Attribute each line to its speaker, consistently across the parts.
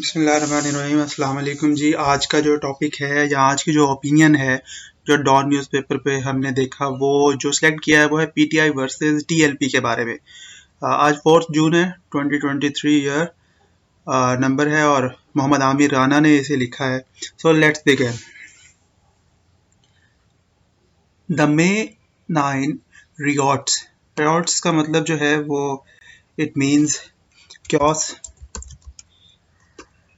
Speaker 1: बिस्मिल्लाहिर्रहमानिर्रहीम अस्सलाम वालेकुम जी। आज का जो टॉपिक है या आज की जो ओपिनियन है जो डॉन न्यूज़पेपर पे हमने देखा वो जो सिलेक्ट किया है वो है पीटीआई वर्सेस टीएलपी के बारे में। आज 4 जून है 2023 ईयर नंबर है और मोहम्मद आमिर राना ने इसे लिखा है। So let's begin. द मे 9 रियॉट्स। रियॉट्स का मतलब जो है वो it means chaos,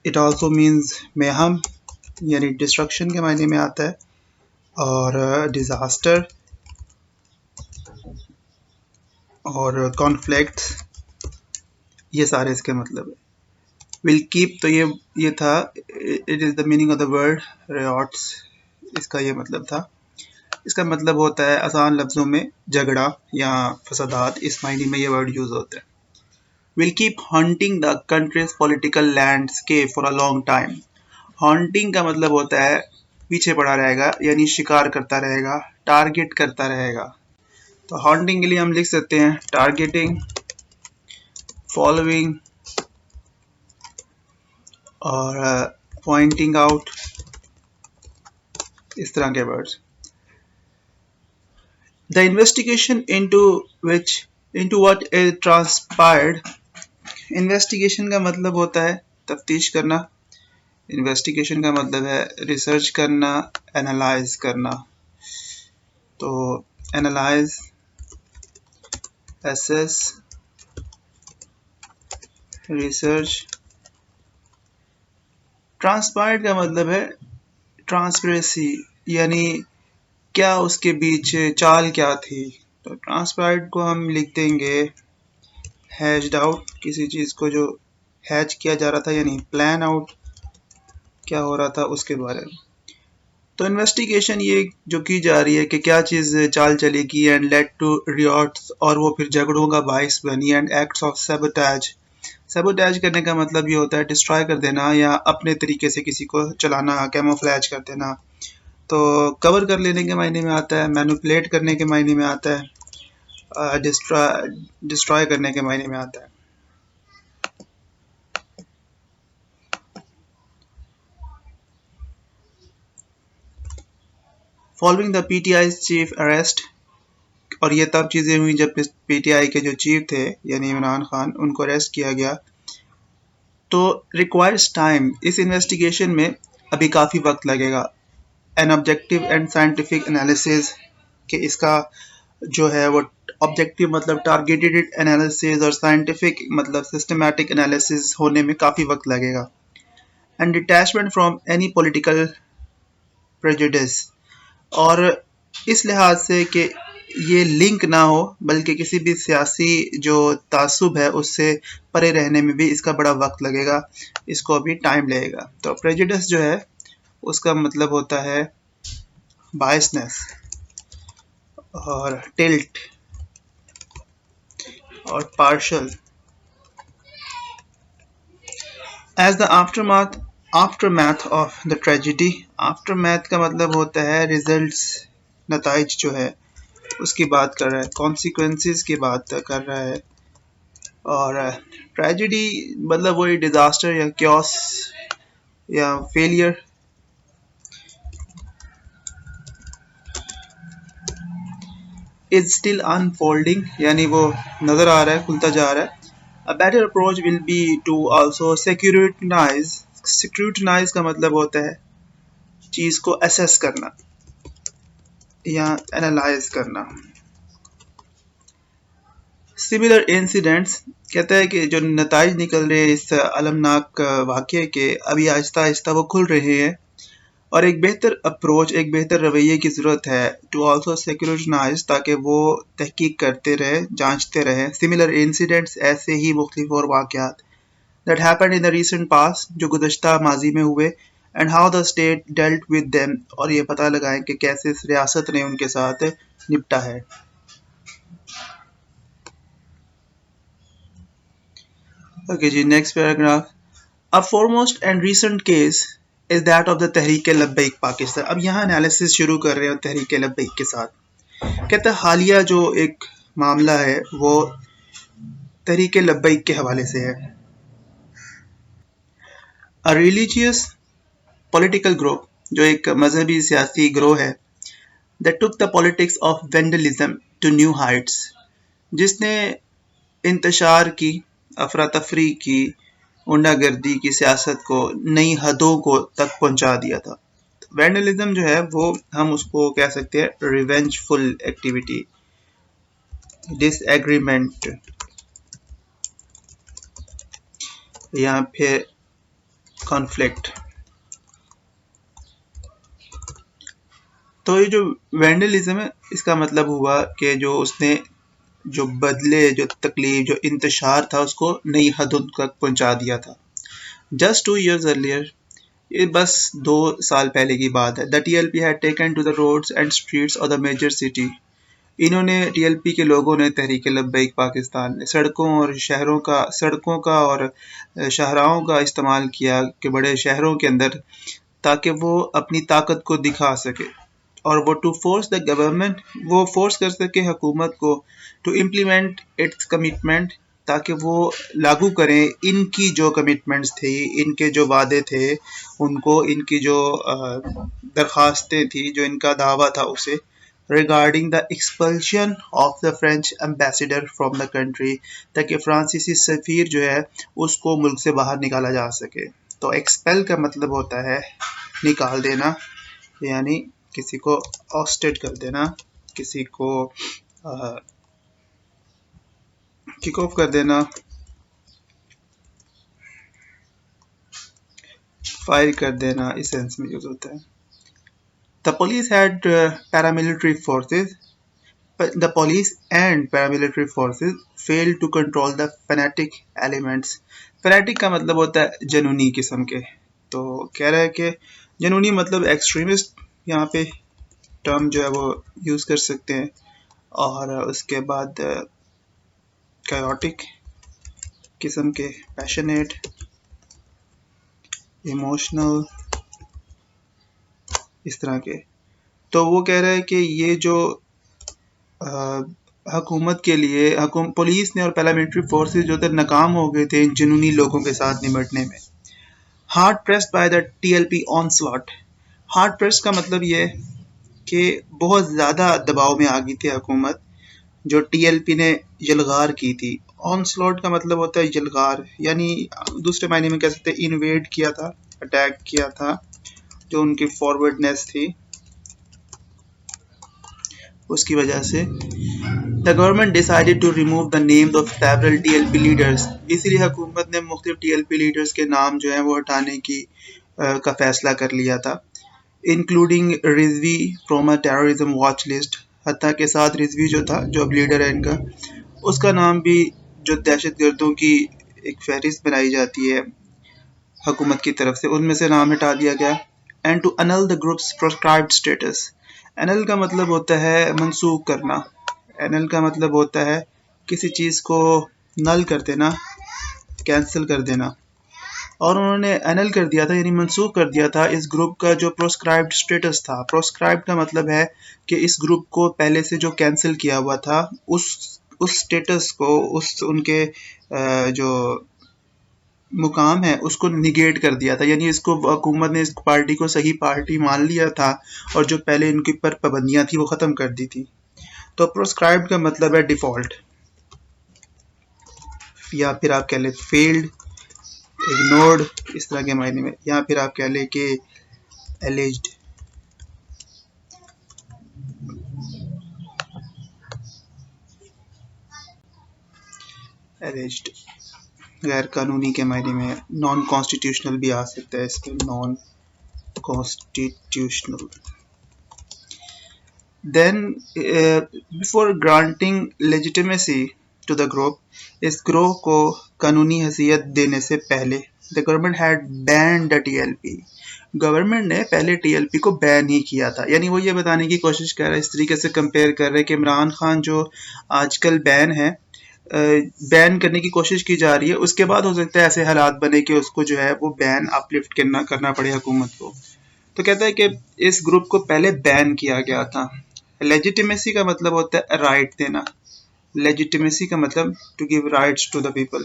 Speaker 1: it also means mayhem यानी डिस्ट्रक्शन के मायने में आता है, और डिज़ास्टर और कॉन्फ्लिक्ट्स, ये सारे इसके मतलब है। विल कीप तो ये था, it is the meaning of the word riots, इसका ये मतलब था। इसका मतलब होता है आसान लफ्ज़ों में झगड़ा या फसादात, इस मायने में ये वर्ड यूज़ होता है। Will keep haunting the countries political landscape for a long time. Haunting का मतलब होता है पीछे पड़ा रहेगा, यानी शिकार करता रहेगा, टारगेट करता रहेगा। तो हॉन्टिंग के लिए हम लिख सकते हैं टारगेटिंग, फॉलोइंग और पॉइंटिंग आउट, इस तरह के words. The investigation into what is transpired। Investigation का मतलब होता है तफ्तीश करना। इन्वेस्टिगेशन का मतलब है रिसर्च करना, एनालाइज करना। तो एनालाइज, एसेस, रिसर्च। ट्रांसपायर्ड का मतलब है ट्रांसपेरेंसी, यानी क्या उसके बीच चाल क्या थी। तो ट्रांसपायर्ड को हम लिख देंगे हैज्ड आउट, किसी चीज़ को जो हैज किया जा रहा था, यानी प्लान आउट क्या हो रहा था उसके बारे में। तो इन्वेस्टिगेशन ये जो की जा रही है कि क्या चीज़ चाल चलेगी, एंड लेड टू रियॉट्स, और वो फिर झगड़ों का बाइस बनी, and acts of sabotage. Sabotage करने का मतलब ये होता है डिस्ट्रॉय कर देना या अपने तरीके से किसी को चलाना, कैमोफ्लेज कर देना। तो कवर कर लेने के मायने में आता है, मैनिपुलेट करने के मायने में आता है, डिस्ट्रॉय करने के मायने में आता है। फॉलोइंग द पीटीआई's चीफ अरेस्ट, और ये तब चीज़ें हुई जब पीटीआई के जो चीफ थे यानी इमरान खान, उनको अरेस्ट किया गया। तो रिक्वायर्स टाइम, इस इन्वेस्टिगेशन में अभी काफ़ी वक्त लगेगा। An objective and scientific analysis, कि इसका जो है वो ऑब्जेक्टिव मतलब टारगेटेड एनालिसिस और साइंटिफिक मतलब सिस्टमैटिक एनालिसिस होने में काफ़ी वक्त लगेगा। And detachment from any political prejudice, और इस लिहाज से कि ये लिंक ना हो बल्कि किसी भी सियासी जो तासुब है उससे परे रहने में भी इसका बड़ा वक्त लगेगा, इसको अभी टाइम लगेगा। तो प्रेजुडिस जो है उसका मतलब होता है बायसनेस और टिल्ट और partial. As the aftermath of the tragedy, aftermath का मतलब होता है रिजल्ट्स, नताइज जो है उसकी बात कर रहा है, कॉन्सिक्वेंसेस की बात कर रहा है। और ट्रेजिडी मतलब वही डिजास्टर या क्योस या फेलियर। इज स्टिल अनफोल्डिंग, यानी वो नजर आ रहा है, खुलता जा रहा है। A better approach will be to also scrutinise. Scrutinise का मतलब होता है चीज को असेस करना या एनालाइज करना। सिमिलर इंसिडेंट्स, कहता है कि जो नताइज निकल रहे हैं इस अलमनाक वाक़ये के, अभी आहिस्ता आहिस्ता वो खुल रहे हैं, और एक बेहतर अप्रोच, एक बेहतर रवैये की ज़रूरत है टू आल्सो स्क्रूटनाइज, ताकि वो तहकीक करते रहे, जांचते रहे। सिमिलर इंसिडेंट्स, ऐसे ही मुख्तलिफ और वाक़यात, that happened in the recent past, जो गुज़श्ता माजी में हुए, and how the state dealt with them, और ये पता लगाएं कि कैसे इस रियासत ने उनके साथ निपटा है। ओके जी, next paragraph. A foremost and recent case is that of the Tehreek Labbaik Pakistan. अब यहाँ एनालिसिस शुरू कर रहे हैं तहरीक लब्बैक के साथ। कहता है हालिया जो एक मामला है वो तहरीक लब्बैक के हवाले से है। अ रिलीजियस पॉलिटिकल ग्रुप, जो एक मजहबी सियासी ग्रोह है, that took the politics of vandalism to new heights, जिसने इंतशार की, अफरा तफरी की, गुंडागर्दी की सियासत को नई हदों को तक पहुंचा दिया था। वैंडलिज्म जो है वो हम उसको कह सकते हैं रिवेंजफुल एक्टिविटी, डिसएग्रीमेंट या फिर कॉन्फ्लिक्ट। तो ये जो वैंडलिज्म है, इसका मतलब हुआ कि जो उसने जो बदले, जो तकलीफ, जो इंतशार था, उसको नई हदों तक पहुंचा दिया था। जस्ट 2 years अर्लियर, ये बस 2 साल पहले की बात है, the TLP had taken to the roads and streets of the major city. इन्होंने, टीएलपी के लोगों ने, तहरीक लब्बैक पाकिस्तान ने सड़कों का और शाहराहों का इस्तेमाल किया कि बड़े शहरों के अंदर, ताकि वो अपनी ताकत को दिखा सके और वो टू फोर्स द गवर्नमेंट, वो फोर्स कर सके हुकूमत को टू इम्प्लीमेंट इट्स कमिटमेंट, ताकि वो लागू करें इनकी जो कमिटमेंट्स थी, इनके जो वादे थे, उनको, इनकी जो दरखास्तें थी, जो इनका दावा था उसे, regarding the expulsion of the French ambassador from the country, ताकि फ्रांसीसी सफीर जो है उसको मुल्क से बाहर निकाला जा सके। तो एक्सपेल का मतलब होता है निकाल देना, यानी किसी को ऑस्टेट कर देना, किसी को किक ऑफ कर देना, फायर कर देना, इस सेंस में यूज होता है। The police had paramilitary forces, the police and paramilitary forces failed to control the fanatic elements। fanatic का मतलब होता है जनूनी किस्म के, तो कह रहा है कि जनूनी मतलब एक्सट्रीमिस्ट, यहाँ पे टर्म जो है वो यूज कर सकते हैं। और उसके बाद chaotic किस्म के, पैशनेट, इमोशनल, इस तरह के। तो वो कह रहा है कि ये जो हुकूमत के लिए पुलिस ने और पैरामिलिट्री फोर्सेस जो थे नाकाम हो गए थे इन जुनूनी लोगों के साथ निपटने में। Hard pressed by the TLP onslaught. Hard pressed का मतलब ये है कि बहुत ज़्यादा दबाव में आ गई थी हुकूमत, जो टीएलपी ने यलगार की थी। ऑनस्लॉट का मतलब होता है यलगार, यानी दूसरे मायने में कह सकते हैं इन्वेड किया था, अटैक किया था, जो उनकी फॉरवर्डनेस थी उसकी वजह से। The government decided to remove the names of several TLP leaders. इसलिए हुकूमत ने मुख्तलिफ टीएलपी लीडर्स के नाम जो हैं वो हटाने की का फैसला कर लिया था, including Rizvi from a terrorism watch list. हत्ता के साथ रिजवी जो था, जो अब लीडर है इनका, उसका नाम भी, जो दहशत गर्दों की एक फहरिस्त बनाई जाती है हुकूमत की तरफ से, उनमें से नाम हटा दिया गया। And to Anal the groups proscribed status. Anal का मतलब होता है मनसूख करना, एनल का मतलब होता है किसी चीज़ को नल कर देना, कैंसिल कर देना। और उन्होंने एनल कर दिया था, यानी मनसूख कर दिया था इस ग्रुप का जो प्रोस्क्राइब्ड स्टेटस था। प्रोस्क्राइब्ड का मतलब है कि इस ग्रुप को पहले से जो कैंसिल किया हुआ था, उस स्टेटस को, उस उनके जो मुकाम है उसको निगेट कर दिया था, यानी इसको हुकूमत ने इस पार्टी को सही पार्टी मान लिया था और जो पहले इनके ऊपर पाबंदियां थी वो ख़त्म कर दी थी। तो प्रोस्क्राइब्ड का मतलब है डिफ़ॉल्ट, या फिर आप कह लें फेल्ड, इग्नोर्ड, इस तरह के मायने में, या फिर आप कह लें कि एलिज्ड। एलिज्ड गैर कानूनी के मायने में, नॉन कॉन्स्टिट्यूशनल भी आ सकता है इसमें, non constitutional. Then, before granting legitimacy to the group, इस ग्रोह को कानूनी हैसियत देने से पहले, the government had banned the TLP। Government ने पहले टीएलपी को बैन ही किया था, यानी वो ये बताने की कोशिश कर रहा है, इस तरीके से कंपेयर कर रहे हैं कि इमरान खान जो आजकल बैन है, बैन करने की कोशिश की जा रही है, उसके बाद हो सकता है ऐसे हालात बने कि उसको जो है वो बैन अपलिफ्ट करना पड़े हुकूमत को। तो कहता है कि इस ग्रुप को पहले बैन किया गया था। लेजिटिमेसी का मतलब होता है राइट देना, लेजिटिमेसी का मतलब to give rights to the people.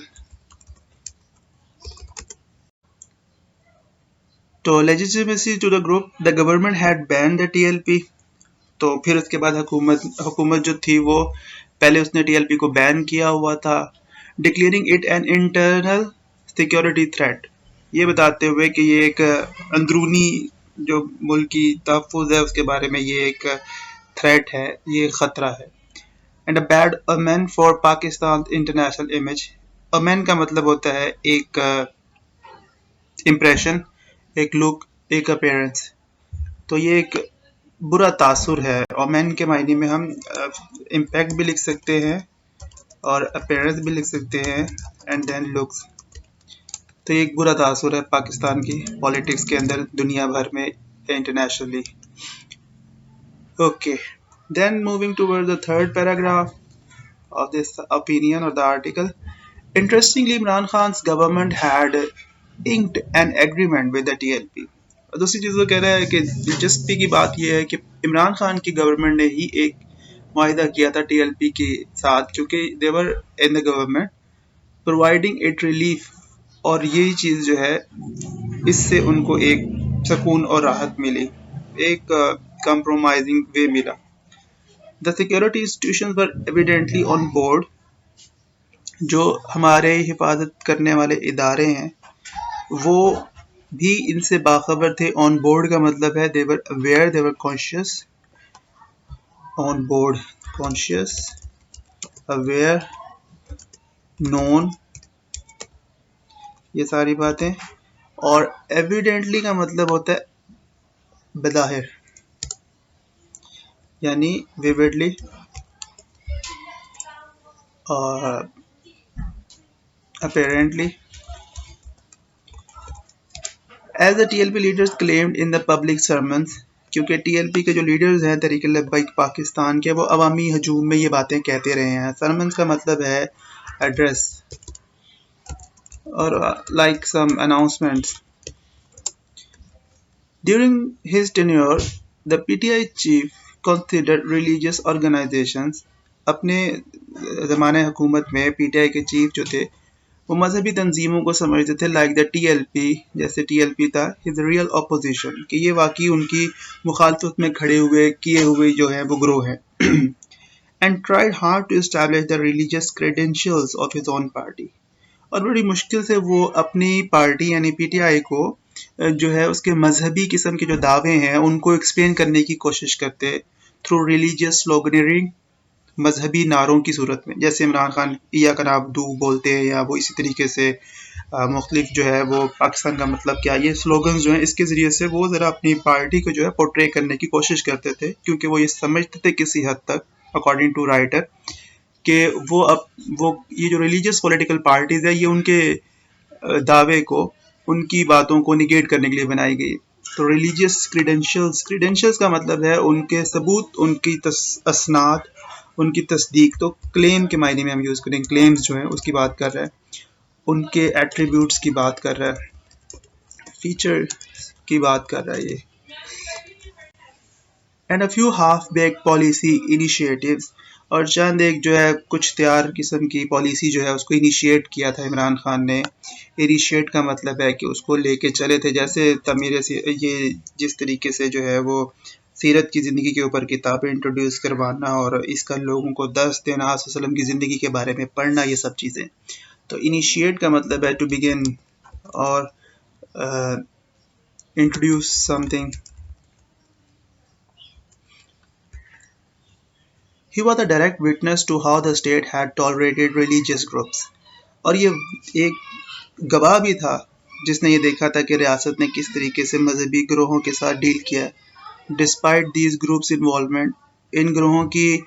Speaker 1: तो legitimacy to the group, the government had banned the TLP. तो फिर उसके बाद हुकूमत जो थी वो पहले उसने टीएलपी को बैन किया हुआ था, declaring it an internal security threat, ये बताते हुए कि ये एक अंदरूनी जो मुल्क की तहफ़्फ़ुज़ है उसके बारे में ये एक थ्रेट है, ये ख़तरा है। And a bad omen for Pakistan international image. Omen का मतलब होता है एक इम्प्रेशन, एक लुक, एक अपीयरेंस। तो ये एक बुरा तासुर है। ओमेन के मायने में हम इम्पैक्ट भी लिख सकते हैं और अपीयरेंस भी लिख सकते हैं एंड देन लुक्स। तो ये एक बुरा तासुर है पाकिस्तान की पॉलिटिक्स के अंदर, दुनिया भर में, internationally. Okay, then moving towards the third paragraph of this opinion or the article. Interestingly, Imran Khan's government had inked an agreement with the TLP. और दूसरी चीज़ वो कह रहा है कि दिलचस्पी की बात यह है कि इमरान खान की गवर्नमेंट ने ही एक मुआहिदा किया था टीएलपी के साथ, क्योंकि they were in the government providing it relief, और यही चीज़ जो है इससे उनको एक सुकून और राहत मिली, एक compromising वे मिला। The security institutions were evidently on board. जो हमारे हिफाजत करने वाले इदारे हैं वो भी इनसे बाखबर थे। ऑन बोर्ड का मतलब है they were aware, they were conscious, on board, conscious, aware, known, ये सारी बातें। और evidently का मतलब होता है बज़ाहिर, यानी vividly, और apparently, as the TLP leaders claimed in the public sermons, क्योंकि टीएलपी के जो लीडर्स हैं तहरीक लब्बैक पाकिस्तान के, वो अवामी हजूम में ये बातें कहते रहे हैं। सरमन्स का मतलब है एड्रेस, और like some announcements. During his tenure the PTI chief considered religious organisations. अपने ज़माने हुकूमत में पीटीआई के चीफ जो थे वो मजहबी तंजीमों को समझते थे, लाइक द टीएलपी, जैसे टीएलपी था, हिज रियल ऑपोजिशन, कि ये वाकई उनकी मुखालफत में खड़े हुए किए हुए जो है वो ग्रोह है। And tried hard to establish the religious credentials of his own party. और बड़ी मुश्किल से वो अपनी पार्टी यानी पीटीआई को जो है उसके मजहबी किस्म के जो दावे हैं उनको एक्सप्लेन करने की कोशिश करते थ्रू रिलीजियस स्लोगनरिंग, मजहबी नारों की सूरत में। जैसे इमरान खान या का नाबदू बोलते हैं, या वो इसी तरीके से मुख्तलिफ जो है वो पाकिस्तान का मतलब क्या, ये स्लोगन्स जो हैं इसके ज़रिए से वो ज़रा अपनी पार्टी को जो है पोर्ट्रे करने की कोशिश करते थे, क्योंकि वो ये समझते थे किसी हद तक, अकॉर्डिंग टू राइटर, कि वो ये जो रिलीजियस पॉलिटिकल पार्टीज़ है ये उनके दावे को, उनकी बातों को निगेट करने के लिए बनाई गई। तो रिलीजियस क्रीडेंशियल्स का मतलब है उनके सबूत, उनकी असनाद, उनकी तस्दीक। तो क्लेम के मायने में हम यूज़ करें, क्लेम्स जो हैं उसकी बात कर रहा है, उनके एट्रीब्यूट्स की बात कर रहा है, फीचर की बात कर रहा है ये। And a few half baked policy initiatives, और चंद एक जो है कुछ तैयार किस्म की पॉलिसी जो है उसको इनिशिएट किया था इमरान खान ने। इनिशिएट का मतलब है कि उसको लेके चले थे, जैसे तमीर से ये जिस तरीके से जो है वो सीरत की ज़िंदगी के ऊपर किताबें इंट्रोड्यूस करवाना और इसका लोगों को दर्स देना, हज़रत सल्लल्लाहु अलैहि वसल्लम की ज़िंदगी के बारे में पढ़ना, ये सब चीज़ें। तो इनिशिएट का मतलब है टू बिगिन और introduce something. He was a direct witness to how the state had tolerated religious groups. और ये एक गवाह भी था जिसने ये देखा था कि रियासत ने किस तरीके से मजहबी ग्रोहों के साथ डील किया है। डिस्पाइट दीज ग्रुप्स इन्वॉल्वमेंट, इन ग्रोहों की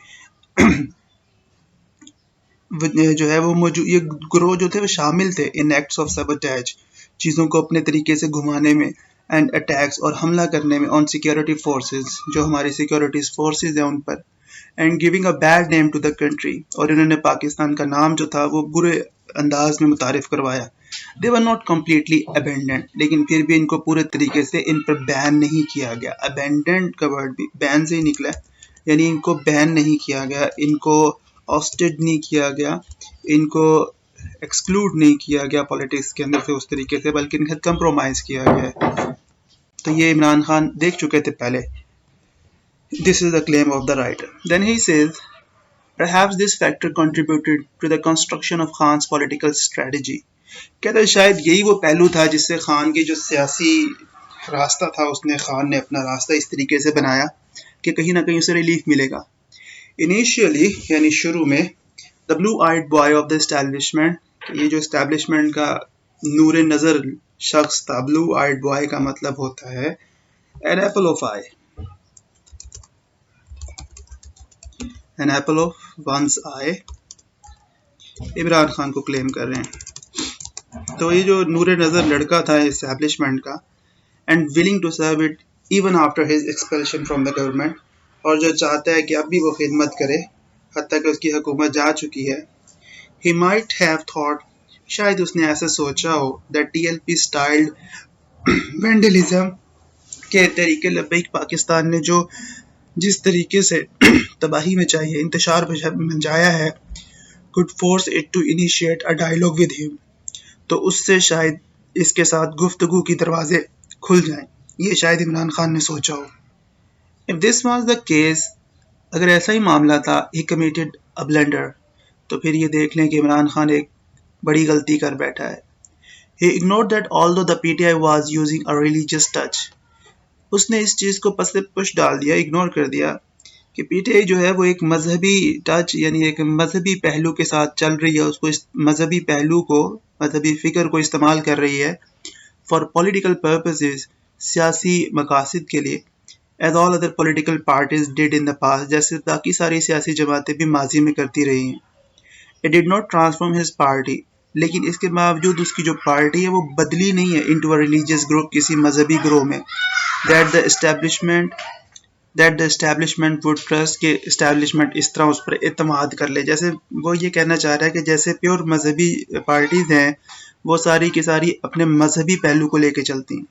Speaker 1: जो है वो ये ग्रोह जो थे वो शामिल थे इन एक्ट्स ऑफ सबोटेज, चीज़ों को अपने तरीके से घुमाने में, एंड अटैक्स और हमला करने में ऑन सिक्योरिटी फोर्सेस, जो हमारी सिक्योरिटी फोर्सेस हैं उन पर, and giving a bad name to the country, और इन्होंने पाकिस्तान का नाम जो था वो बुरे अंदाज में मुतारिफ करवाया। दे वर नॉट कम्प्लीटली अबेंडेंड, लेकिन फिर भी इनको पूरे तरीके से इन पर बैन नहीं किया गया। अबेंडेंड का वर्ड भी बैन से ही निकला, यानी इनको बैन नहीं किया गया, इनको ऑस्टेड नहीं किया गया, इनको एक्सक्लूड नहीं किया गया पॉलिटिक्स के अंदर से उस तरीके से, बल्कि इनका कंप्रोमाइज़ किया गया है। तो ये इमरान खान देख चुके थे पहले. This is the claim of the writer. Then he says, perhaps this factor contributed to the construction of Khan's political strategy. कहते हैं शायद यही वो पहलू था जिससे खान की जो सियासी रास्ता था उसने खान ने अपना रास्ता इस तरीके से बनाया कि कहीं ना कहीं उसे रिलीफ मिलेगा. इनिशियली यानी शुरू में the blue eyed boy of the establishment, ये जो एस्टैब्लिशमेंट का नूर नज़र शख्स था, ब्लू आइड बॉय का मतलब होता है an apple of eye, an apple of one's eye, Imran Khan को क्लेम कर रहे हैं. तो ये जो नूर नज़र लड़का था एस्टैब्लिशमेंट का, and willing to serve it even after his expulsion from the government, और जो चाहता है कि अब भी वो खिदमत करे हत्ता कि उसकी हुकूमत जा चुकी है. ही माइट हैव थॉट, शायद उसने ऐसा सोचा हो, दैट टीएलपी स्टाइल्ड वेंडलिज्म के तरीके लबैक पाकिस्तान ने जो जिस तरीके से तबाही में चाहिए इंतशार मचाया है, could force it to initiate a dialogue with him. तो उससे शायद इसके साथ गुफ्तगू की दरवाजे खुल जाएं. ये शायद इमरान खान ने सोचा हो. If this was the case, अगर ऐसा ही मामला था, he committed a blunder, तो फिर ये देख लें कि इमरान खान एक बड़ी गलती कर बैठा है. He ignored that although the PTI was using a religious touch, उसने इस चीज़ को पस से पुश डाल दिया, इग्नोर कर दिया कि पीटीआई जो है वो एक मजहबी टच यानी एक मजहबी पहलू के साथ चल रही है, उसको इस मजहबी पहलू को, मजहबी फ़िक्र को इस्तेमाल कर रही है फॉर पॉलिटिकल पर्पसेस, सियासी मकासद के लिए, as all other political parties did in the past, जैसे बाकी सारी सियासी जमातें भी माजी में करती रही हैं. It did not transform his party, लेकिन इसके बावजूद उसकी जो पार्टी है वो बदली नहीं है इनटू अ रिलीजियस ग्रुप, किसी मजहबी ग्रोह में. That the establishment would trust, के एस्टैब्लिशमेंट इस तरह उस पर एतमाद कर ले. जैसे वो ये कहना चाह रहा है कि जैसे प्योर मजहबी पार्टीज हैं वो सारी की सारी अपने मजहबी पहलू को लेके चलती हैं,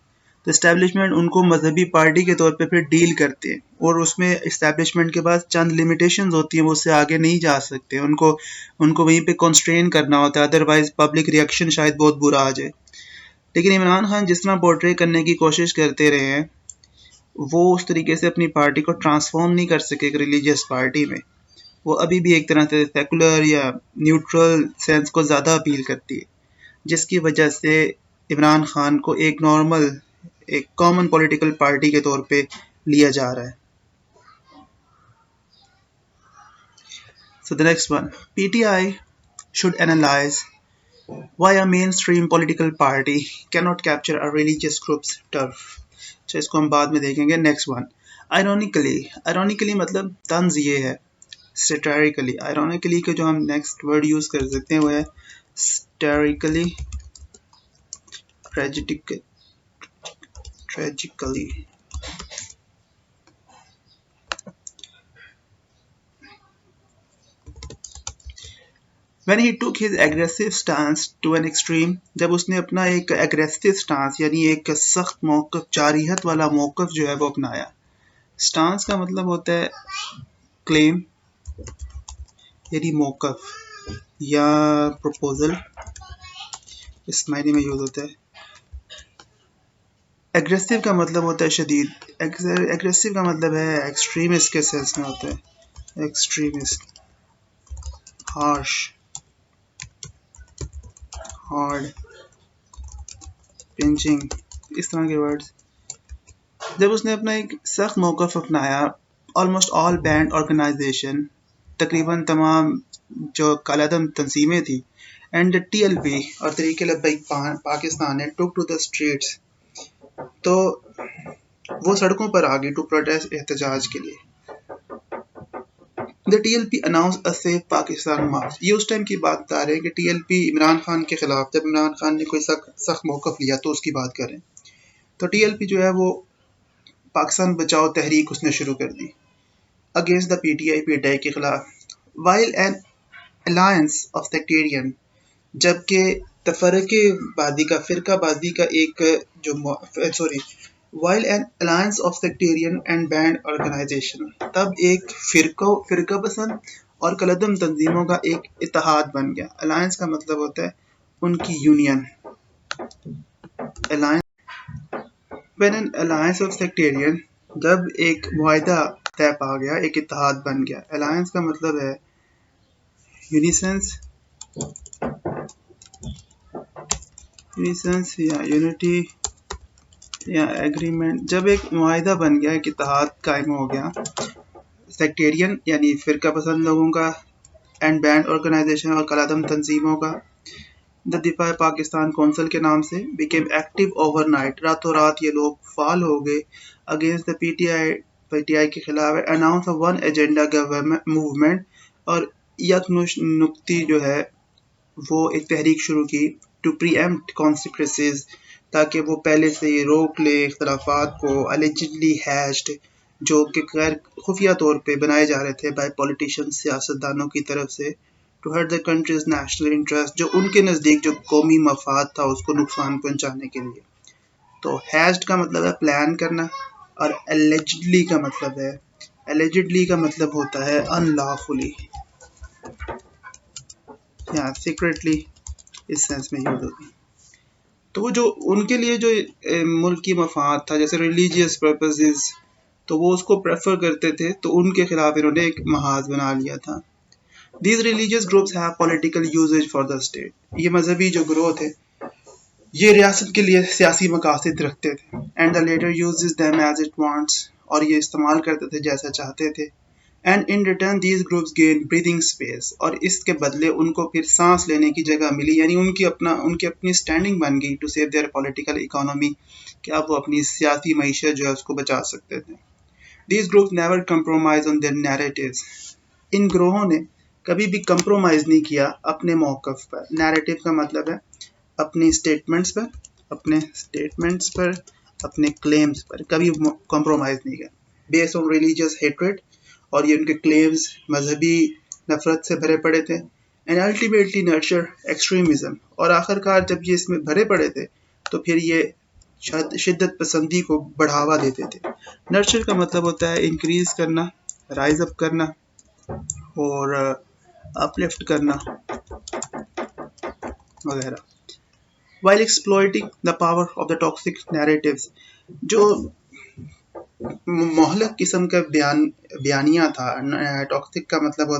Speaker 1: तो एस्टैब्लिशमेंट उनको मजहबी पार्टी के तौर पे फिर डील करते हैं, और उसमें एस्टैब्लिशमेंट के पास चंद लिमिटेशंस होती हैं, वो उससे आगे नहीं जा सकते, उनको वहीं पे कॉन्स्ट्रेन करना होता है, अदरवाइज पब्लिक रिएक्शन शायद बहुत बुरा आ जाए. लेकिन इमरान खान जिस तरह पोर्ट्रे करने की कोशिश करते रहे हैं, वो उस तरीके से अपनी पार्टी को ट्रांसफॉर्म नहीं कर सके एक रिलीजियस पार्टी में. वो अभी भी एक तरह से सेकुलर या न्यूट्रल सेंस को ज़्यादा अपील करती है, जिसकी वजह से इमरान खान को एक नॉर्मल, एक कॉमन पॉलिटिकल पार्टी के तौर पे लिया जा रहा है. So the next one, PTI should analyze why a mainstream political party cannot capture a religious group's turf. अच्छा, इसको हम बाद में देखेंगे. नेक्स्ट वन, आयरॉनिकली मतलब तंज ये है, सैटिरिकली. आयरॉनिकली के जो हम नेक्स्ट वर्ड यूज कर सकते हैं वो है सैटिरिकली, tragically. When he took his aggressive stance to an extreme, जब उसने अपना एक aggressive stance यानी एक सख्त मौक़िफ़, जारियत वाला मौक़िफ़ जो है वो अपनाया. स्टांस का मतलब होता है क्लेम यानी मौक़िफ़ या प्रपोजल, इस मायने में यूज़ होता है. एग्रेसिव का मतलब होता है शदीद, एग्रेसिव का मतलब है एक्सट्रीमिस्ट के सेंस में होता है, एक्सट्रीमिस्ट, हार्श, हार्ड, पिंचिंग, इस तरह के वर्ड्स. जब उसने अपना एक सख्त मौक़िफ़ अपनाया, ऑलमोस्ट ऑल बैंड ऑर्गेनाइजेशन, तकरीबन तमाम जो कालादम तंजीमें थी, एंड टीएलपी और तरीके लब्बैक पाकिस्तान ने टुक टू द स्ट्रीट्स, तो वो सड़कों पर आ गई टू प्रोटेस्ट, एहतजाज के लिए. The TLP announce a safe Pakistan march. ये उस टाइम की बात बता रहे हैं कि टीएलपी इमरान खान के खिलाफ, जब इमरान खान ने कोई सख्त मौक़िफ़ लिया तो उसकी बात करें. तो टीएलपी जो है वो पाकिस्तान बचाओ तहरीक उसने शुरू कर दी अगेंस्ट द पीटीआई के खिलाफ. While an alliance of sectarian, जबकि तफरक़ेबाज़ी का, फ़िरक़ाबाज़ी का एक जो while an alliance of sectarian and banned organisation, तब एक फ़िरक़ा पसंद और कलदम तंजीमों का एक इत्तेहाद बन गया. अलायंस का मतलब होता है उनकी union, alliance when an alliance of sectarian, जब एक मुआहदा तय पा गया, एक इत्तेहाद बन गया। अलायंस का मतलब है यूनिसेंस, या यूनिटी या एग्रीमेंट। जब एक मुआहदा बन गया, एक इत्तेहाद कायम हो गया, सेक्टेरियन यानी फिरका पसंद लोगों का, एंड बैंड ऑर्गेनाइजेशन और कलादम तंजीमों का, द दिफा पाकिस्तान कौंसिल के नाम से, बिकेम एक्टिव ओवरनाइट, रातों रात ये लोग फाल हो गए अगेंस्ट द पीटीआई के खिलाफ, announce one agenda government movement, और यकनुक्ती जो है वो एक तहरीक शुरू की, टू प्रीएम्प्ट कॉन्स्पिरेसीज, ताकि वो पहले से ही रोक ले इख्तलाफात को, अलिजिडली हैश्ड, जो कि गैर खुफिया तौर पे बनाए जा रहे थे बाय पॉलिटिशियन, सियासतदानों की तरफ से, to hurt the country's national interest, जो उनके नज़दीक जो कौमी मफाद था उसको नुकसान पहुंचाने के लिए। तो हैश्ड का मतलब है प्लान करना, और एलिजिडली का मतलब होता है अनलॉफुली या सीक्रेटली, इस सेंस में यूज होती है। तो वो जो उनके लिए जो मुल्क की मफाद था, जैसे रिलीजियस पर्पसेस, तो वो उसको प्रेफर करते थे, तो उनके खिलाफ इन्होंने एक महाज बना लिया था। These religious groups have political usage for the state. ये मजहबी जो ग्रोह थे ये रियासत के लिए सियासी मकासद रखते थे, and the latter uses them as it wants, और ये इस्तेमाल करते थे जैसा चाहते थे, and in return these groups gain breathing space, और इसके बदले उनको फिर सांस लेने की जगह मिली, यानी उनकी अपनी स्टैंडिंग बन गई, to save their political economy, कि अब वो अपनी सियासी मईशत जो है उसको बचा सकते थे। These groups never compromise on their narratives, इन ग्रोहों ने कभी भी कंप्रोमाइज नहीं किया अपने मौकफ पर। नैरेटिव का मतलब है अपने स्टेटमेंट्स पर, अपने क्लेम्स पर कभी कॉम्प्रोमाइज़ नहीं किया, बेस्ड ऑन रिलीजियस हेट्रेड, और ये उनके क्लेम्स मजहबी नफरत से भरे पड़े थे, एंड अल्टीमेटली नर्चर एक्सट्रीमिज्म, और आखिरकार जब ये इसमें भरे पड़े थे तो फिर ये शिद्दत पसंदी को बढ़ावा देते थे। नर्चर का मतलब होता है इंक्रीज करना, राइज अप करना, और अपलिफ्ट करना वगैरह। While exploiting the power of the toxic narratives, जो मोहलक किस्म का बयानिया था, टॉक्सिक का मतलब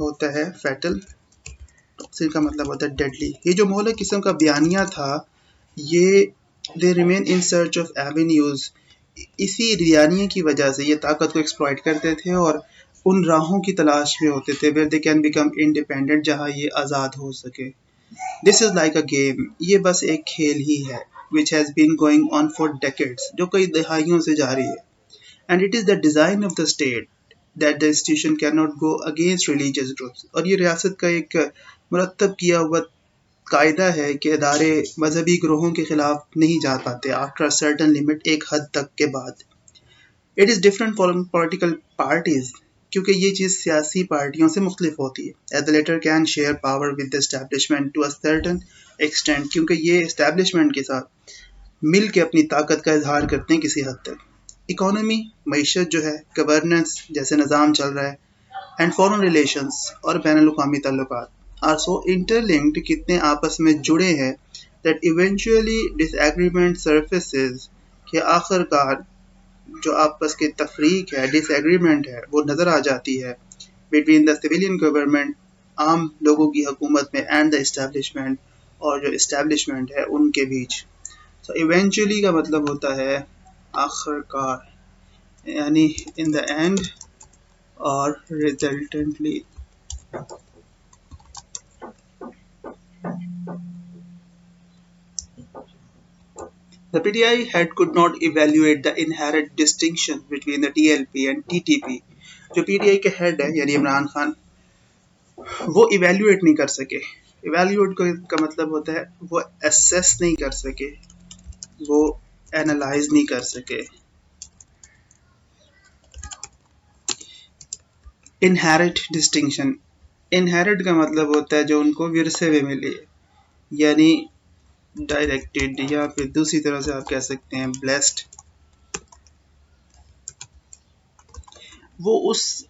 Speaker 1: होता है फैटल, टॉक्सिक का मतलब होता है डेडली। ये जो मोहलक किस्म का बयानिया था, ये they remain in search of avenues, इसी बयानिए की वजह से ये ताकत को एक्सप्लॉइट करते थे और उन राहों की तलाश में होते थे where they can become independent, जहाँ ये आज़ाद हो सके। This is like a game, ये बस एक खेल ही है, which has been going on for decades, जो कई दहाइयों से जारी है, and it is the design of the state that the institution cannot go against religious groups, और ये रियासत का एक मुरत्तब किया हुआ कायदा है कि इदारे मजहबी ग्रोहों के खिलाफ नहीं जा पाते आफ्टर अ सर्टेन लिमिट, एक हद तक के बाद। It is different from political parties, क्योंकि ये चीज़ सियासी पार्टियों से मुख्तलिफ होती है। As the latter can share power with the establishment to a certain extent, क्योंकि ये एस्टैब्लिशमेंट के साथ मिल के अपनी ताकत का इजहार करते हैं किसी हद तक। इकोनॉमी, मईशत जो है, गवर्नेंस जैसे निज़ाम चल रहा है, एंड फॉरेन रिलेशंस और बैन अवी ताल्लुकात आर सो इंटरलिंक्ड, कितने आपस में जुड़े हैं, दैट इवेंचुअली डिसएग्रीमेंट सर्फेसेस, कि आखिरकार जो आपस के तफरीक है, डिसएग्रीमेंट है, वो नज़र आ जाती है बिटवीन द सिविलियन गवर्नमेंट, आम लोगों की हुकूमत में, एंड द इस्टेब्लिशमेंट, और जो इस्टेब्लिशमेंट है उनके बीच। सो इवेंचुअली का मतलब होता है आखिरकार, यानी इन द एंड, और resultantly. The PTI head could not evaluate the inherent distinction between the TLP and TTP. जो PTI के हेड है यानी इमरान खान, वो इवेल्युएट नहीं कर सके। इवेल्युएट का मतलब होता है वो एसेस नहीं कर सके, वो एनालाइज नहीं कर सके। इनहेरिट डिस्टिंक्शन, इनहेरिट का मतलब होता है जो उनको विरसे में मिली है, यानी डायरेक्टेड, या फिर दूसरी तरह से आप कह सकते हैं ब्लेस्ड। वो उस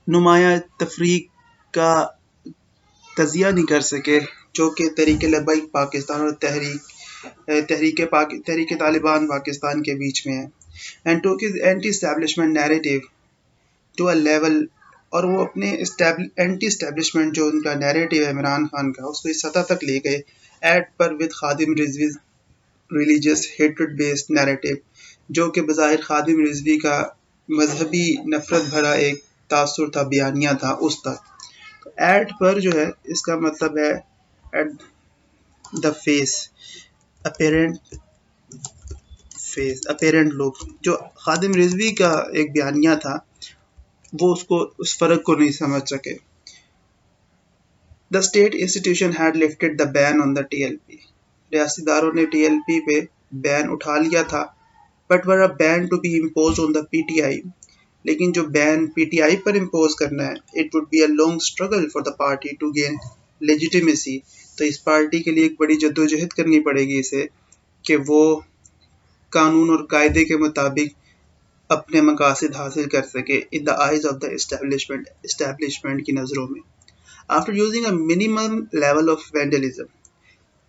Speaker 1: नुमाया तफरीक का तजिया नहीं कर सके जो कि तहरीक लब्बैक पाकिस्तान और तहरीक तहरीक तालिबान पाकिस्तान के बीच में है, and took his anti establishment narrative to a level, और वो अपने एंटी एस्टैब्लिशमेंट जो उनका नैरेटिव है इमरान खान का, उसको इस सतह तक ले गए एट पर with Khadim Rizvi religious hatred based narrative, जो कि बज़ाहिर खादिम रिजवी का मजहबी नफरत भरा एक तासुर था, बयानिया था, उस तक। एट पर जो है इसका मतलब है एट द अपेरेंट लुक, जो खादिम रिजवी का एक बयानिया था वो उसको उस फर्क को नहीं समझ सके। The state institution had lifted the ban on the TLP, रियासतदारों ने टीएलपी पे बैन उठा लिया था, but were a ban to be impose on the PTI, लेकिन जो बैन पीटीआई पर इम्पोज करना है, it would be a long struggle for the party to gain legitimacy, तो इस पार्टी के लिए एक बड़ी जद्दोजहद करनी पड़ेगी इसे कि वो कानून और कायदे के मुताबिक अपने मकासद हासिल कर सके in the eyes of the establishment की नज़रों में। After using a minimum level of vandalism,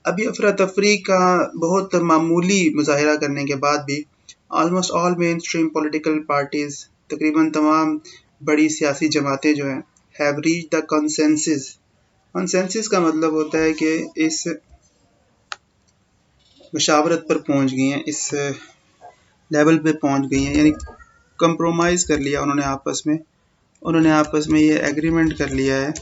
Speaker 1: अभी अफरा तफरी का बहुत मामूली मुजाहिरा करने के बाद भी almost all main stream political parties, तकरीबन तमाम बड़ी सियासी जमातें जो हैं, have reach the consensus. Consensus का मतलब होता है कि इस मशावरत पर पहुंच गई हैं, इस लेवल पे पहुंच गई हैं, यानी कंप्रोमाइज़ कर लिया उन्होंने आपस में ये एग्रीमेंट कर लिया है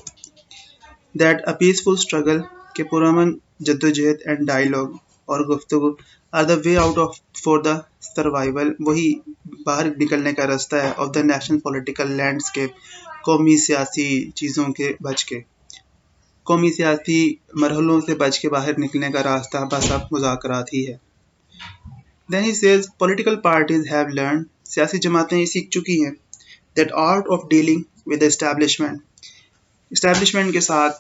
Speaker 1: दैट अ पीसफुल स्ट्रगल, के पुरअमन जद्दोजहद एंड डायलॉग और गुफ्तगू are the way out of for the survival, वही बाहर निकलने का रास्ता है of the national political landscape, कौमी सियासी चीज़ों के बच के, कौमी सियासी मरहलों से बच के बाहर निकलने का रास्ता बस अब मुज़ाकरात ही है। Then he says political parties have learned, सियासी जमातें ये सीख चुकी हैं, that art of dealing with the establishment के साथ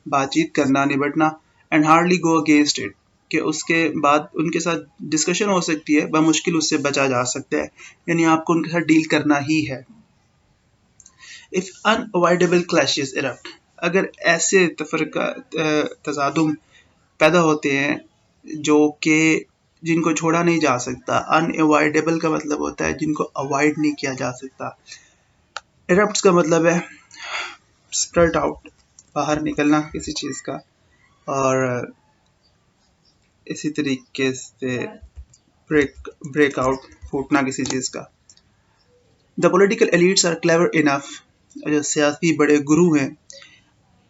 Speaker 1: बातचीत करना, निपटना, and hardly go against it, कि उसके बाद उनके साथ डिस्कशन हो सकती है, बमुश्किल उससे बचा जा सकता है, यानी आपको उनके साथ डील करना ही है। If unavoidable clashes erupt, अगर ऐसे तज़ादुम पैदा होते हैं जो कि जिनको छोड़ा नहीं जा सकता, अनअवॉइडेबल का मतलब होता है जिनको अवॉइड नहीं किया जा सकता, इरप्ट्स का मतलब है स्प्रेड आउट, बाहर निकलना किसी चीज़ का, और इसी तरीके से ब्रेक आउट, फूटना किसी चीज़ का। The political elites are clever enough, जो सियासी बड़े गुरु हैं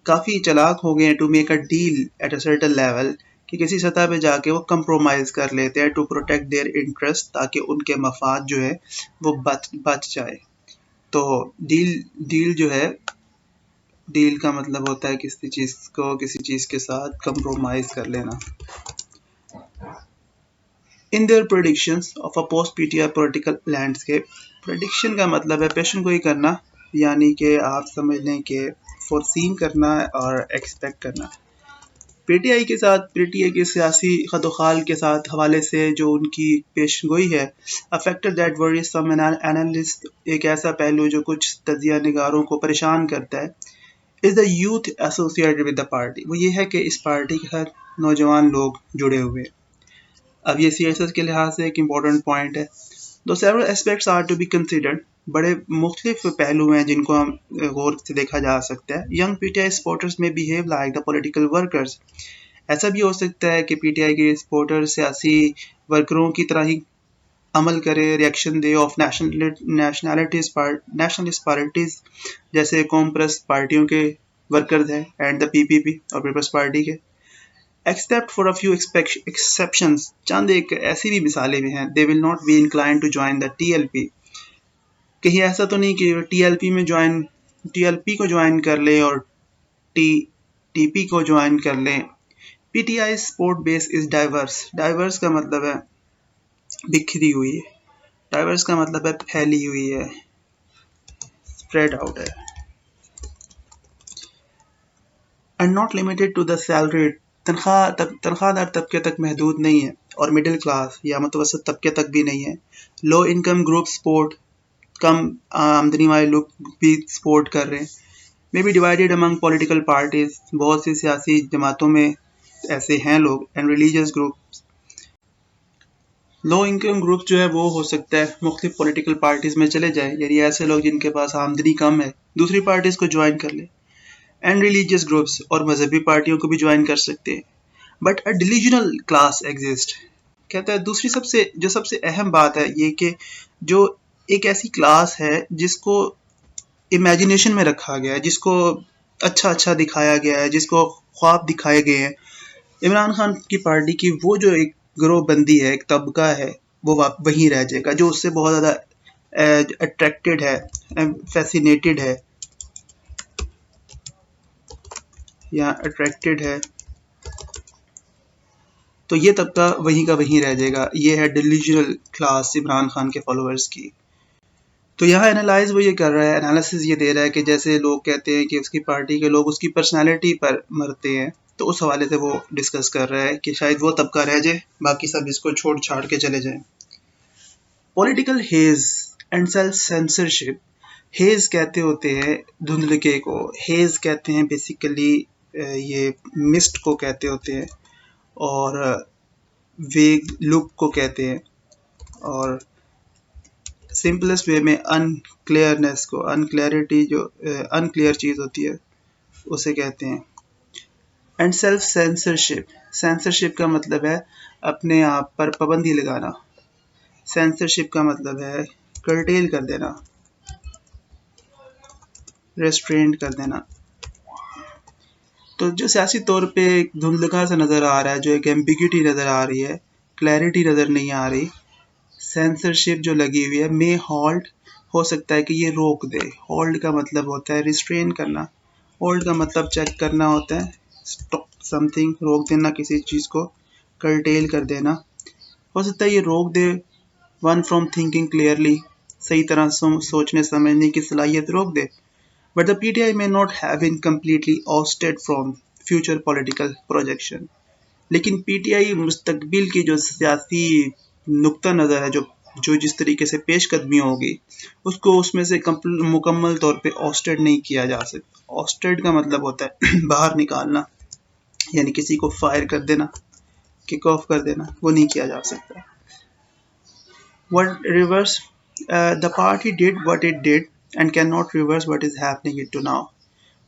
Speaker 1: काफ़ी चालाक हो गए हैं, to make a deal at a certain level, कि किसी सतह पे जाके वो कंप्रोमाइज़ कर लेते हैं, टू प्रोटेक्ट देयर इंटरेस्ट, ताकि उनके मफाद जो है वो बच जाए। तो डील जो है, डील का मतलब होता है किसी चीज़ को किसी चीज़ के साथ कंप्रोमाइज़ कर लेना। In their predictions of a post PTI political landscape, prediction का मतलब है पेशन गोई करना, यानी कि आप समझ लें कि फोरसीन करना और एक्सपेक्ट करना। पीटीआई के सियासी खदोखाल के साथ हवाले से जो उनकी पेशगोई है, a factor that worries some analyst, एक ऐसा पहलू जो कुछ तजिया निगारों को परेशान करता है, is the youth associated with the party, वो ये है कि इस पार्टी के साथ नौजवान लोग जुड़े हुए। अब ये सियासत के लिहाज से एक इम्पॉर्टेंट पॉइंट है। Though several aspects are to be considered, बड़े मुख्तलिफ पहलू हैं जिनको हम गौर से देखा जा सकता है। यंग पीटीआई सपोर्टर्स में behave like the political workers, ऐसा भी हो सकता है कि पीटीआई के सपोर्टर सियासी वर्करों की तरह ही अमल करे, reaction they of nationalist parties, जैसे कौम परस्त पार्टियों के वर्कर्स हैं एंड द पीपीपी और पीपल्स पार्टी के। Except for a few exceptions, चंद एक ऐसी भी मिसालें भी हैं, they will not be inclined to join the TLP, कहीं ऐसा तो नहीं कि टीएलपी को ज्वाइन कर लें और टीपी को ज्वाइन कर लें। PTI support base is diverse का मतलब है बिखरी हुई है, डाइवर्स का मतलब है फैली हुई है, स्प्रेड आउट है, and not limited to the salaried, तनख्वाहदार तबके तक महदूद नहीं है, और मिडिल क्लास या मुतवसत तबके तक भी नहीं है। लो इनकम ग्रुप सपोर्ट, कम आमदनी वाले लोग भी सपोर्ट कर रहे हैं। May be divided among political parties, बहुत सी सियासी जमातों में ऐसे हैं लोग, and religious group low income group जो है वो हो सकता है मुख्तलिफ पॉलिटिकल पार्टीज में चले जाए, यानी ऐसे लोग जिनके पास आमदनी कम है दूसरी पार्टीज को ज्वाइन कर ले। एंड रिलीजियस ग्रुप्स और मजहबी पार्टियों को भी ज्वाइन कर सकते हैं। But a delusional class exist. कहता है दूसरी सबसे अहम बात है ये कि जो एक ऐसी क्लास है जिसको इमेजिनेशन में रखा गया है, जिसको अच्छा अच्छा दिखाया गया है, जिसको ख्वाब दिखाए गए हैं। इमरान खान की पार्टी की वो जो एक ग्रोह बंदी है, एक तबका है, वो वहीं रह जाएगा जो उससे बहुत ज़्यादा अट्रैक्टेड है, फैसिनेटेड है या अट्रैक्टेड है। तो ये तबका वहीं का वहीं रह जाएगा। ये है डिलीजनल क्लास इमरान खान के फॉलोअर्स की। तो यहाँ एनालाइज वो ये कर रहा है, एनालिसिस ये दे रहा है कि जैसे लोग कहते हैं कि उसकी पार्टी के लोग उसकी पर्सनालिटी पर मरते हैं, तो उस हवाले से वो डिस्कस कर रहा है कि शायद वो तबका रह जाए, बाकी सब इसको छोड़ छाड़ के चले जाएं। Political hedge and self censorship. Hedge कहते होते हैं धुंधलके को, हेज कहते हैं बेसिकली ये मिस्ट को कहते होते हैं, और वेग लुक को कहते हैं, और सिंपलेस्ट वे में अनक्लियरनेस को, अनक्लैरिटी जो अनक्लियर चीज़ होती है उसे कहते हैं। And self censorship. सेंसरशिप का मतलब है अपने आप पर पाबंदी लगाना। सेंसरशिप का मतलब है कर्टेल कर देना, रेस्ट्रेंट कर देना। तो जो सियासी तौर पे एक धुंधलका सा नज़र आ रहा है, जो एक एम्बिग्यूटी नज़र आ रही है, क्लैरिटी नज़र नहीं आ रही, सेंसरशिप जो लगी हुई है, मे हॉल्ट, हो सकता है कि ये रोक दे। होल्ड का मतलब होता है रिस्ट्रेन करना, होल्ड का मतलब चेक करना होता है, स्टॉप समथिंग, रोक देना किसी चीज़ को, कर्टेल कर देना। हो सकता है ये रोक दे वन फ्रॉम थिंकिंग क्लियरली, सही तरह सोचने समझने की सलाहियत रोक दे। But the PTI may not have been completely ousted from future political projection। लेकिन पीटीआई मुस्तकबिल की जो सियासी नुक्ता नज़र है, जो जो जिस तरीके से पेशकदमी होगी, उसको उसमें से मुकम्मल तौर पे ऑस्टेड नहीं किया जा सकता। ऑस्टेड का मतलब होता है बाहर निकालना, यानी किसी को फायर कर देना, किक ऑफ कर देना, वो नहीं किया जा सकता। What reverse? The party did what it did and cannot reverse what is happening it to now।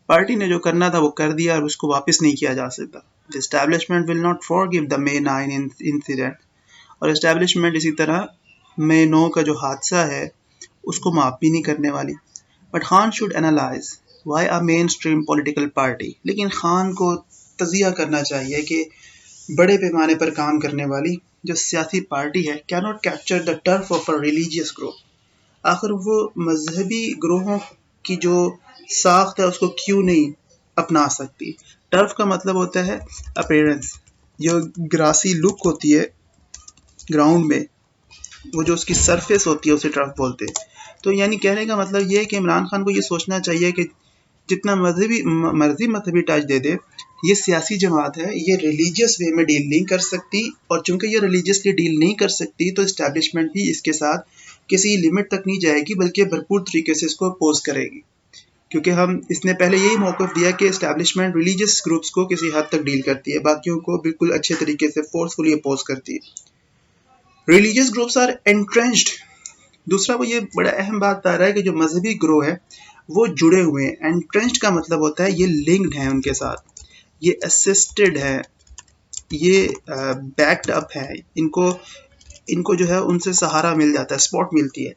Speaker 1: Party ने जो करना था वो कर दिया और उसको वापस नहीं किया जा सकता। The establishment will not forgive the May 9 incident। और एस्टेब्लिशमेंट इसी तरह May 9 का जो हादसा है उसको माफ़ भी नहीं करने वाली। But Khan should analyse why a main stream political party. लेकिन खान को तजिया करना चाहिए कि बड़े पैमाने पर काम करने वाली जो सियासी पार्टी है can not capture the turf of a religious group. आखिर वो मजहबी ग्रोहों की जो साख्त है उसको क्यों नहीं अपना सकती। टर्फ का मतलब होता है अपीयरेंस, जो ग्रासी लुक होती है ग्राउंड में, वो जो उसकी सरफेस होती है उसे टर्फ बोलते हैं। तो यानी कहने का मतलब ये है कि इमरान खान को ये सोचना चाहिए कि जितना मर्जी मजहबी टच दे दे, ये सियासी जमात है, ये रिलीजियस वे में डील नहीं कर सकती, और चूंकि ये रिलीजियसली डील नहीं कर सकती तो इस्टेब्लिशमेंट भी इसके साथ किसी लिमिट तक नहीं जाएगी, बल्कि भरपूर तरीके से इसको अपोज करेगी। क्योंकि हम इसने पहले यही मौक़िफ़ दिया कि इस्टेब्लिशमेंट रिलीजियस ग्रुप्स को किसी हद तक डील करती है, बाकियों को बिल्कुल अच्छे तरीके से फोर्सफुली अपोज करती है। Religious groups are entrenched. दूसरा वो ये बड़ा अहम बात बता रहा है कि जो मजहबी ग्रोह है वो जुड़े हुए हैं। एंट्रेंच्ड का मतलब होता है ये लिंक्ड हैं उनके साथ, ये असिस्टेड है, ये बैक्ड अप है, इनको जो है उनसे सहारा मिल जाता है, सपोर्ट मिलती है।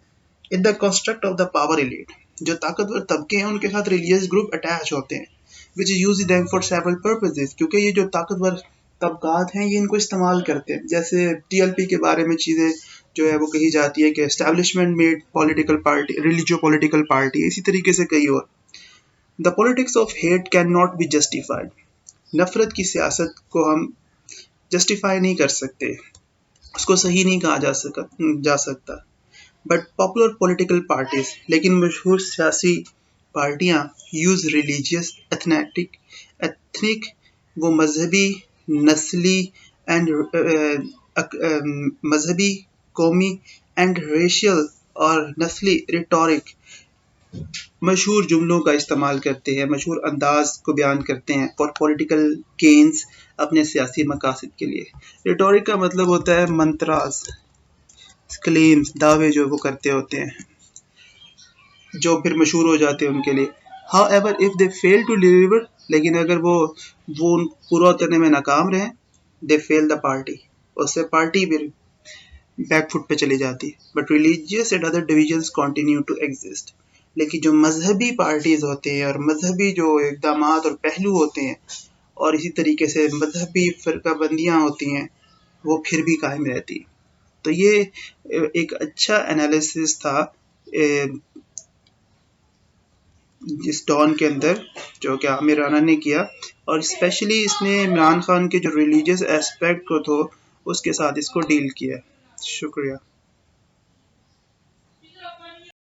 Speaker 1: In the construct of the power elite, जो ताकतवर तबके हैं उनके साथ रिलीजियस ग्रुप अटैच होते हैं, which is use them for several purposes. क्योंकि ये जो ताकतवर तबकात हैं ये इनको इस्तेमाल करते हैं। जैसे टीएलपी के बारे में चीज़ें जो है वो कही जाती है कि establishment made political party religio political party, इसी तरीके से कई और। The politics of hate can not be justified. नफरत की सियासत को हम जस्टिफाई नहीं कर सकते, उसको सही नहीं कहा जा सकता। बट पॉपुलर पॉलिटिकल पार्टीज, लेकिन मशहूर सियासी पार्टियां यूज रिलीजियस एथनिक, वो मजहबी, नस्ली एंड मजहबी, कौमी एंड रेशियल और नस्ली रिटोरिक, मशहूर जुमलों का इस्तेमाल करते हैं, मशहूर अंदाज को बयान करते हैं फॉर पॉलिटिकल गेन्स, अपने सियासी मकासद के लिए। रिटोरिक का मतलब होता है मंत्रास, क्लेम्स, दावे जो वो करते होते हैं, जो फिर मशहूर हो जाते हैं उनके लिए। However if they fail to deliver, लेकिन अगर वो पूरा करने में नाकाम रहे, दे फेल द पार्टी, उससे पार्टी फिर बैकफुट पे चली जाती है। But religious and other divisions continue to exist. लेकिन जो मजहबी पार्टीज होते हैं और मजहबी जो इक़दामात और पहलू होते हैं और इसी तरीके से मजहबी फ़िरकाबंदियाँ होती हैं, वो फिर भी कायम रहती हैं। तो ये एक अच्छा एनालिसिस था इस डॉन के अंदर, जो कि आमिर राना ने किया, और स्पेशली इसने इमरान खान के जो रिलीजियस एस्पेक्ट को तो उसके साथ इसको डील किया। शुक्रिया।